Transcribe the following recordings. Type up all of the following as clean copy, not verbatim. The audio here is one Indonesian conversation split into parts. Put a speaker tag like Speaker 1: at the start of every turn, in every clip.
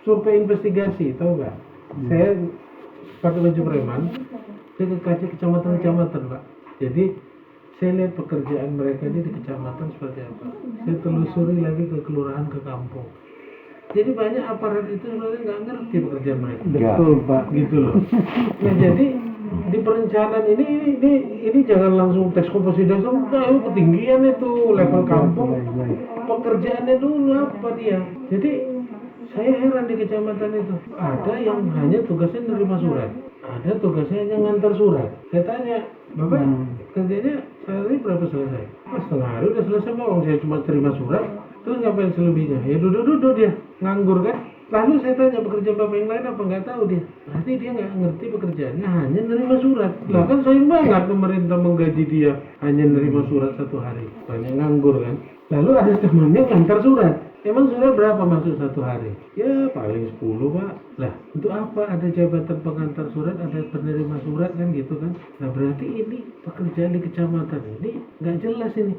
Speaker 1: survei investigasi, tahu nggak? Saya pakai baju preman, saya ke kaca kecamatan-kecamatan, Pak. Jadi saya lihat pekerjaan mereka ini di kecamatan seperti apa. Saya telusuri lagi ke kelurahan, ke kampung. Jadi banyak aparat itu sebenarnya nggak ngerti pekerjaan mereka.
Speaker 2: Betul, Pak.
Speaker 1: Gitu loh. Nah jadi di perencanaan ini jangan langsung tes komposisi dasar, itu ketinggian itu level kampung. Pekerjaannya dulu apa dia? Jadi saya heran di kecamatan itu. Ada yang hanya tugasnya nerima surat, ada tugasnya hanya ngantar surat. Saya tanya, Bapak kerjanya sehari berapa selesai? Setengah hari udah selesai, Bang. Saya cuma terima surat. Terus ngapain selebihnya? Ya duduk-duduk dia, nganggur kan? Lalu saya tanya pekerjaan Bapak yang lain apa nggak tahu dia. Berarti dia nggak ngerti pekerjaannya, hanya nerima surat. Lah kan sayang banget pemerintah menggaji dia hanya nerima surat 1 hari. Banyak nganggur kan? Lalu ada temannya ngantar surat. Emang surat berapa masuk 1 hari? Ya paling 10, Pak. Lah untuk apa ada jabatan pengantar surat, ada penerima surat kan gitu kan? Nah berarti ini pekerjaan di kecamatan ini nggak jelas ini,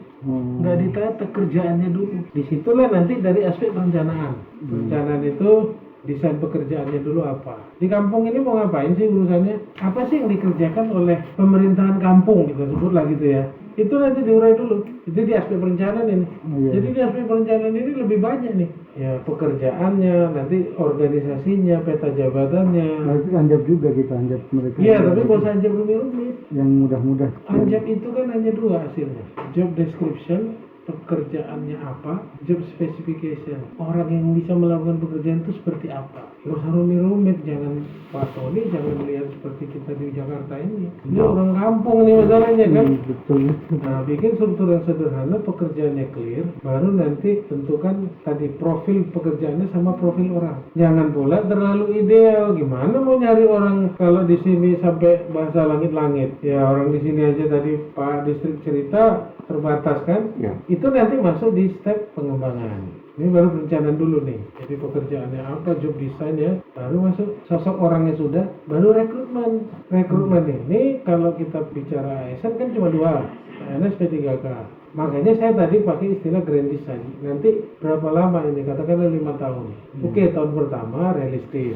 Speaker 1: nggak ditata kerjaannya dulu. Disitulah nanti dari aspek perencanaan. Perencanaan itu desain pekerjaannya dulu apa. Di kampung ini mau ngapain sih urusannya? Apa sih yang dikerjakan oleh pemerintahan kampung, kita sebutlah gitu ya. Itu nanti diurai dulu. Itu di aspek perencanaan ini. Jadi di aspek perencanaan ini lebih banyak nih. Ya pekerjaannya, nanti organisasinya, peta jabatannya.
Speaker 2: Berarti anjap juga kita anjap mereka.
Speaker 1: Iya, tapi kalau anjap rumit-rumit.
Speaker 2: Yang mudah-mudah.
Speaker 1: Anjap itu kan hanya 2 hasilnya. Job description, pekerjaannya apa, job specification, orang yang bisa melakukan pekerjaan itu seperti apa. Gak usah rumit-rumit, jangan Pak Tony, jangan lihat seperti kita di Jakarta ini. Ini orang kampung nih masalahnya kan.
Speaker 2: Betul.
Speaker 1: Nah, bikin struktur yang sederhana, pekerjaannya clear, baru nanti tentukan tadi profil pekerjaannya sama profil orang. Jangan pula terlalu ideal. Gimana mau nyari orang kalau di sini sampai bahasa langit-langit? Ya orang di sini aja tadi Pak Distrik cerita terbatas kan?
Speaker 2: Ya.
Speaker 1: Itu nanti masuk di step pengembangan. Ini baru perencanaan dulu nih. Jadi pekerjaannya apa, job design ya, baru masuk sosok orangnya sudah, baru rekrutmen. Rekrutmen ini kalau kita bicara ASN kan cuma 2, PNS P3K. Makanya saya tadi pakai istilah grand design. Nanti berapa lama ini? Katakanlah 5 tahun. Oke, tahun pertama realistis.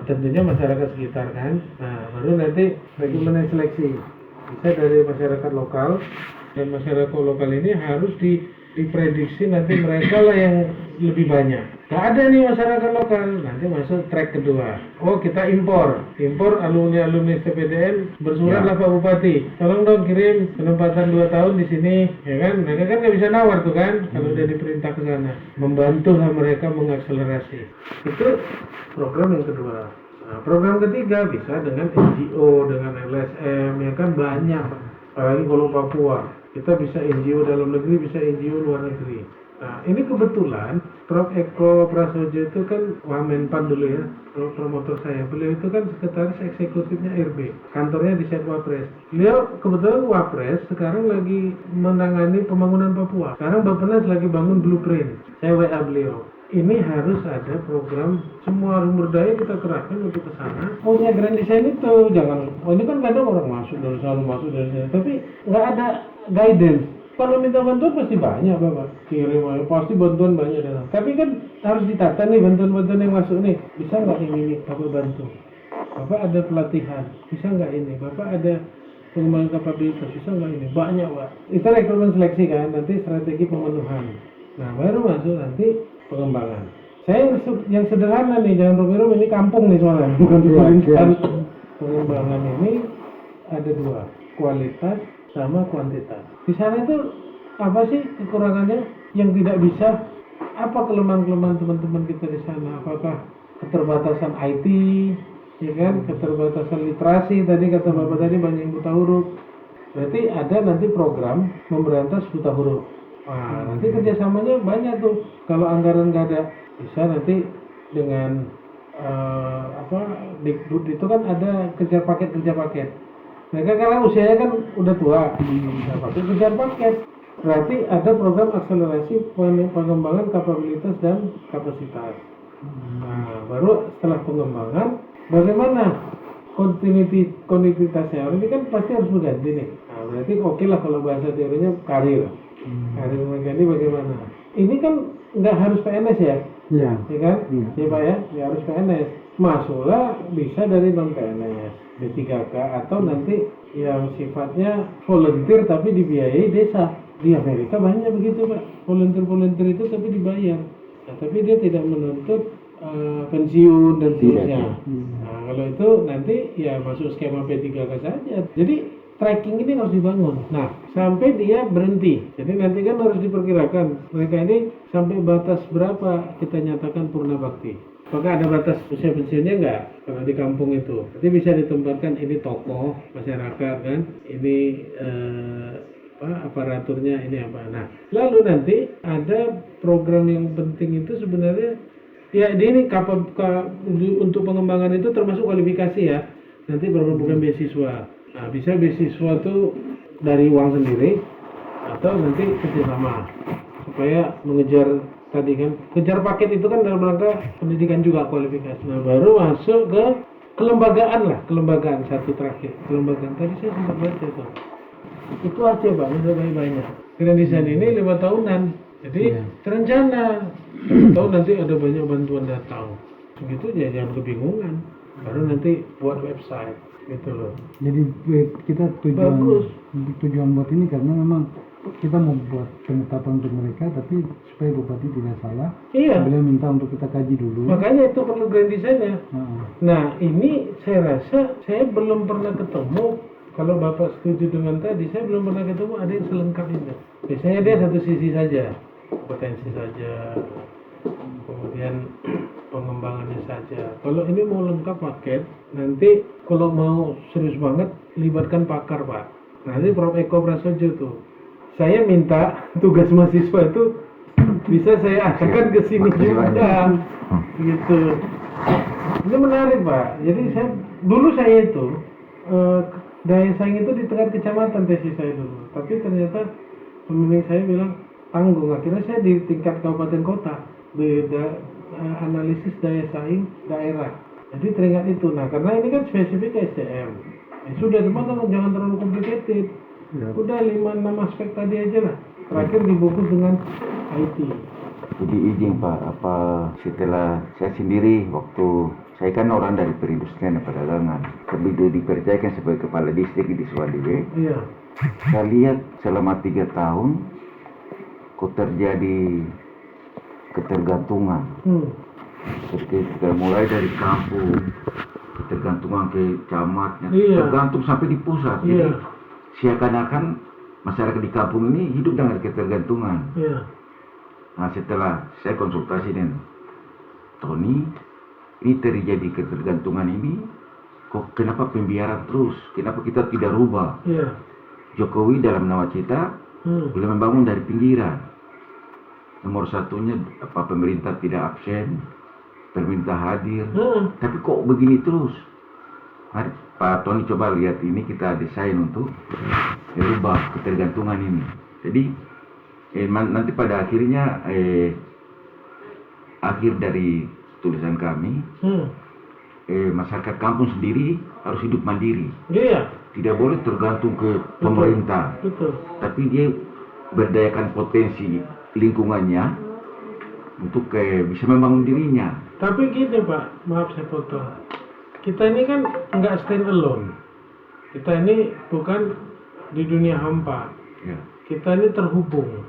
Speaker 1: Tentunya masyarakat sekitar kan. Nah, baru nanti rekrutmen dan seleksi. Bisa dari masyarakat lokal. Dan masyarakat lokal ini harus diprediksi nanti mereka lah yang lebih banyak. Gak ada nih masyarakat lokal, nanti masuk track kedua. Oh kita impor alumni TPDN bersuratlah Pak Bupati, tolong dong kirim penempatan 2 tahun di sini, ya kan? Mereka kan nggak bisa nawar tuh kan, kalau udah diperintah ke sana, membantulah mereka mengakselerasi. Itu program yang kedua. Nah, program ketiga bisa dengan NGO, dengan LSM, ya kan banyak. Apalagi kalau Papua. Kita bisa NGO dalam negeri, bisa NGO luar negeri. Nah, ini kebetulan Prof. Eko Prasojo itu kan Wamenpan dulu ya, promotor saya. Beliau itu kan sekretaris eksekutifnya RB, kantornya di Wapres. Beliau kebetulan Wapres sekarang lagi menangani pembangunan Papua. Sekarang Bappenas lagi bangun blueprint. Saya WA beliau. Ini harus ada program, semua sumber daya kita kerahkan untuk ke sana. Punya grand design itu, jangan, ini kan kadang orang masuk dari sana, tapi nggak ada guidance. Kalau minta bantuan pasti banyak, Bapak. Kirim, pasti bantuan banyak datang. Tapi kan harus ditata nih bantuan-bantuan yang masuk nih. Bisa nggak ini Bapak bantu? Bapak ada pelatihan, bisa nggak ini? Bapak ada pengembangan kapabilitas, bisa nggak ini? Banyak, Pak. Itu rekrutmen seleksi kan, nanti strategi pemenuhan. Nah, baru masuk nanti pengembangan. Saya yang sederhana nih, jangan rumit-rumit, ini kampung nih soalnya, bukan pemerintahan. Pengembangan ini ada 2, kualitas sama kuantitas. Di sana itu apa sih kekurangannya yang tidak bisa? Apa kelemahan-kelemahan teman-teman kita di sana? Apakah keterbatasan IT, ya kan? Keterbatasan literasi, tadi kata Bapak tadi banyak yang buta huruf. Berarti ada nanti program memberantas buta huruf. Nah, nanti kerjasamanya banyak tuh. Kalau anggaran nggak ada, bisa nanti dengan Dikbud itu kan ada kejar paket. Mereka karena usianya kan udah tua, kejar paket. Berarti ada program akselerasi pengembangan kapabilitas dan kapasitas. Nah, baru setelah pengembangan, bagaimana kontinuitasnya? Ini kan pasti harus berganti nih. Nah, berarti oke lah kalau bahasa teorinya karir. Karir mereka ini bagaimana? Ini kan nggak harus PNS ya.
Speaker 2: Iya.
Speaker 1: ya kan?
Speaker 2: Iya.
Speaker 1: Ya Pak ya, ya harus PNS. Masuklah bisa dari non PNS, B3K atau nanti yang sifatnya volunteer tapi dibiayai desa. Di Amerika banyak begitu Pak, volunteer itu tapi dibayar. Nah, tapi dia tidak menuntut pensiun dan seterusnya. Nah, kalau itu nanti ya masuk skema P3K saja. Jadi tracking ini harus dibangun. Nah, sampai dia berhenti. Jadi nanti kan harus diperkirakan mereka ini sampai batas berapa kita nyatakan purna bakti. Apakah ada batas usia pensiunnya enggak? Kalau di kampung itu, nanti bisa ditempatkan ini tokoh masyarakat kan, ini aparaturnya ini apa. Nah, lalu nanti ada program yang penting itu sebenarnya ya ini untuk pengembangan itu termasuk kualifikasi ya. Nanti bukan beasiswa. Nah, bisa beasiswa tuh dari uang sendiri atau nanti kerjasama supaya mengejar tadi kan, kejar paket itu kan dalam rangka pendidikan juga kualifikasi. Nah, baru masuk ke kelembagaan satu terakhir. Kelembagaan tadi saya sempat baca tuh. Itu aja Pak, lebih banyak. Grand Design ini 5 tahunan. Jadi terencana. Tahu nanti ada banyak bantuan datang. Begitu ya jangan kebingungan. Baru nanti buat website gitu loh.
Speaker 2: Jadi kita tujuan buat ini karena memang kita mau buat penetapan untuk mereka, tapi supaya bupati tidak salah.
Speaker 1: Iya.
Speaker 2: Beliau minta untuk kita kaji dulu.
Speaker 1: Makanya itu perlu grand design-nya. Nah ini saya rasa saya belum pernah ketemu. Kalau Bapak setuju dengan tadi, saya belum pernah ketemu ada yang selengkap itu. Biasanya dia satu sisi saja, potensi saja, kemudian pengembangannya saja. Kalau ini mau lengkap paket, nanti kalau mau serius banget libatkan pakar Pak. Nanti Prof Eko Prasojo tuh. Saya minta tugas mahasiswa itu bisa saya arahkan ke sini juga, gitu. Ini menarik Pak. Jadi saya itu daya saing itu di tingkat kecamatan tesis saya dulu. Tapi ternyata pembimbing saya bilang tanggung. Akhirnya saya di tingkat kabupaten kota beda analisis daya saing daerah. Jadi teringat itu. Nah karena ini kan spesifik SDM. Sudah teman-teman jangan terlalu complicated. Udah 5-6 aspek tadi aja lah. Terakhir dibungkus dengan IT.
Speaker 3: Jadi izin Pak, setelah saya sendiri waktu saya kan orang dari perindustrian dan perdagangan, tapi dipercayakan sebagai kepala distrik di Suadiwe.
Speaker 1: Iya.
Speaker 3: Saya lihat selama 3 tahun kok terjadi ketergantungan. Kita mulai dari kampung, ketergantungan ke camatnya, tergantung sampai di pusat. Jadi seakan-akan masyarakat di kampung ini hidup dengan ketergantungan. Nah setelah saya konsultasi dengan Tony, ini terjadi ketergantungan ini, kok kenapa pembiaran terus? Kenapa kita tidak rubah? Jokowi dalam nawacita bila membangun dari pinggiran. Nomor satunya pemerintah tidak absen, pemerintah hadir. Tapi kok begini terus? Mari Pak Tony coba lihat ini, kita desain untuk merubah ketergantungan ini. Jadi nanti pada akhirnya akhir dari tulisan kami, masyarakat kampung sendiri harus hidup mandiri. Tidak boleh tergantung ke pemerintah. Tapi dia berdayakan potensi lingkungannya untuk bisa membangun dirinya.
Speaker 1: Tapi gini Pak, maaf saya potong. Kita ini kan nggak stand alone. Kita ini bukan di dunia hampa. Kita ini terhubung.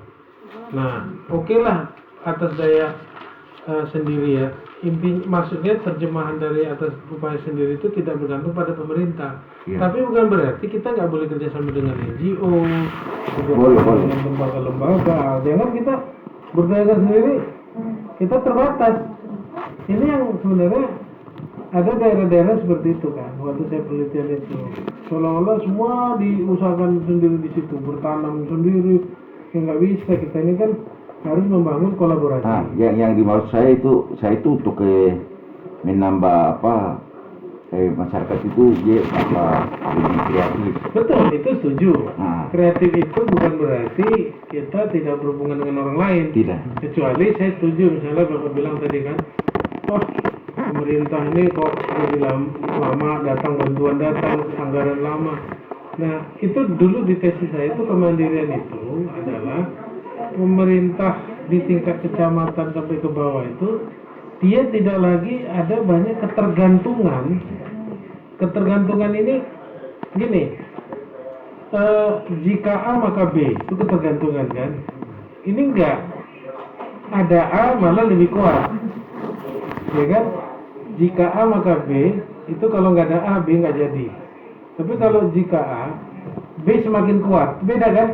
Speaker 1: Nah, oke lah atas daya sendiri ya. Maksudnya terjemahan dari atas upaya sendiri itu tidak bergantung pada pemerintah. Tapi bukan berarti kita nggak boleh kerjasama dengan NGO, dengan lembaga-lembaga. Jangan kita berdayakan sendiri, kita terbatas. Ini yang sebenarnya ada daerah-daerah seperti itu kan. Waktu saya penelitian itu, seolah-olah semua diusahakan sendiri di situ, bertanam sendiri. Ya nggak bisa, kita ini kan harus membangun kolaborasi.
Speaker 3: Nah, yang dimaksud saya itu untuk menambah masyarakat itu dia lebih kreatif.
Speaker 1: Betul, itu setuju. Kreatif itu bukan berarti kita tidak berhubungan dengan orang lain.
Speaker 3: Tidak.
Speaker 1: Kecuali saya setuju, misalnya Bapak bilang tadi kan, pemerintah ini kok lebih lama datang, bantuan datang, anggaran lama. Nah, itu dulu di tesis saya itu kemandirian itu adalah pemerintah di tingkat kecamatan sampai ke bawah itu dia tidak lagi ada banyak ketergantungan. Ketergantungan ini gini, jika A maka B itu ketergantungan kan. Ini enggak, ada A malah lebih kuat, ya kan? Jika A maka B itu kalau nggak ada A B nggak jadi. Tapi kalau jika A B semakin kuat, beda kan?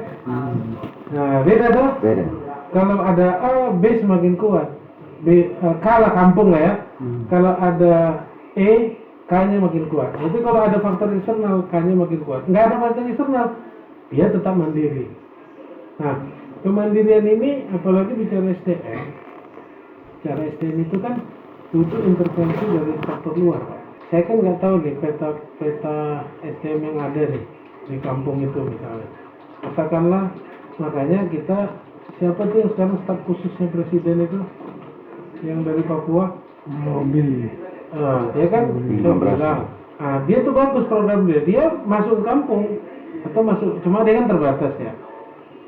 Speaker 1: Nah beda dong.
Speaker 3: Beda.
Speaker 1: Kalau ada A B semakin kuat, B kalah kampung lah ya. Kalau ada E K-nya makin kuat. Jadi kalau ada faktor eksternal K-nya makin kuat. Nggak ada faktor eksternal, dia tetap mandiri. Nah kemandirian ini apalagi bicara SDM, cara SDM itu kan butuh intervensi dari faktor luar, Pak. Saya kan nggak tahu nih peta SDM yang ada nih di kampung itu misalnya. Katakanlah, makanya kita siapa tuh yang sekarang staf khususnya presiden itu yang dari Papua?
Speaker 2: mobil
Speaker 1: Dia kan saya bilang, dia tuh bagus program dia masuk ke kampung atau masuk, cuma dia kan terbatas ya,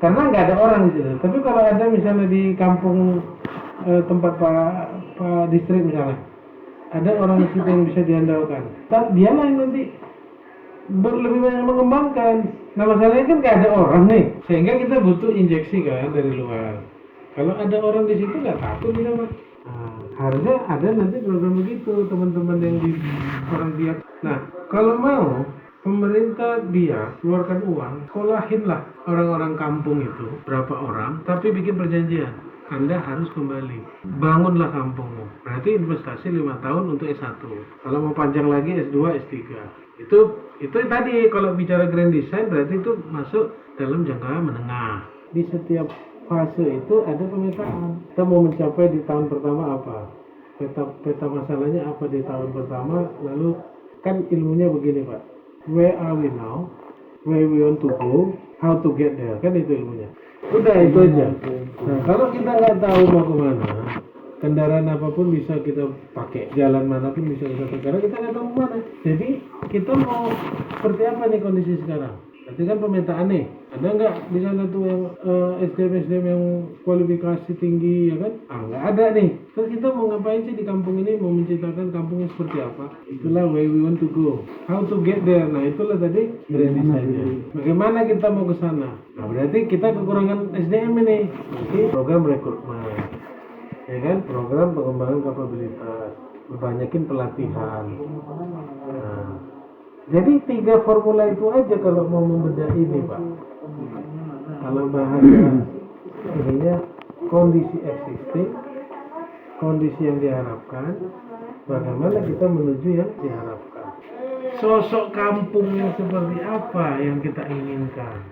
Speaker 1: karena nggak ada orang di situ. Tapi kalau ada misalnya di kampung tempat Pak distrik misalnya, ada orang di situ yang bisa diandalkan, dia lah yang nanti lebih banyak mengembangkan. Nah masalahnya kan nggak ada orang nih, sehingga kita butuh injeksi kan dari luar. Kalau ada orang di situ nggak takut dia Pak. Harusnya ada nanti program begitu teman-teman yang di orang biak. Nah kalau mau pemerintah dia keluarkan uang, sekolahinlah orang-orang kampung itu berapa orang, tapi bikin perjanjian. Anda harus kembali, bangunlah kampungmu. Berarti investasi 5 tahun untuk S1. Kalau mau panjang lagi S2, S3. Itu tadi kalau bicara grand design berarti itu masuk dalam jangka menengah. Di setiap fase itu ada pemetaan. Kita mau mencapai di tahun pertama apa? Peta masalahnya apa di tahun pertama? Lalu kan ilmunya begini Pak. Where are we now? Where we want to go? How to get there? Kan itu ilmunya. Udah itu aja. Nah kalau kita nggak tahu mau kemana, kendaraan apapun bisa kita pakai, jalan manapun bisa kita pakai, karena kita nggak tahu kemana. Jadi kita mau seperti apa nih kondisi sekarang? Berarti kan pemetaan nih, ada nggak di sana tuh yang SDM yang kualifikasi tinggi ya kan? Nggak ada nih. Terus kita mau ngapain sih di kampung ini? Mau menciptakan kampungnya seperti apa? Itulah where we want to go. How to get there? Nah itulah tadi grand design-nya. Bagaimana kita mau ke sana? Nah berarti kita kekurangan SDM ini. Jadi program rekrutmen, ya kan? Program pengembangan kapabilitas, berbanyakin pelatihan. Nah, jadi 3 formula itu aja kalau mau membedah ini Pak. Kalau bahasa ininya kondisi existing, kondisi yang diharapkan, bagaimana kita menuju yang diharapkan. Sosok kampung yang seperti apa yang kita inginkan.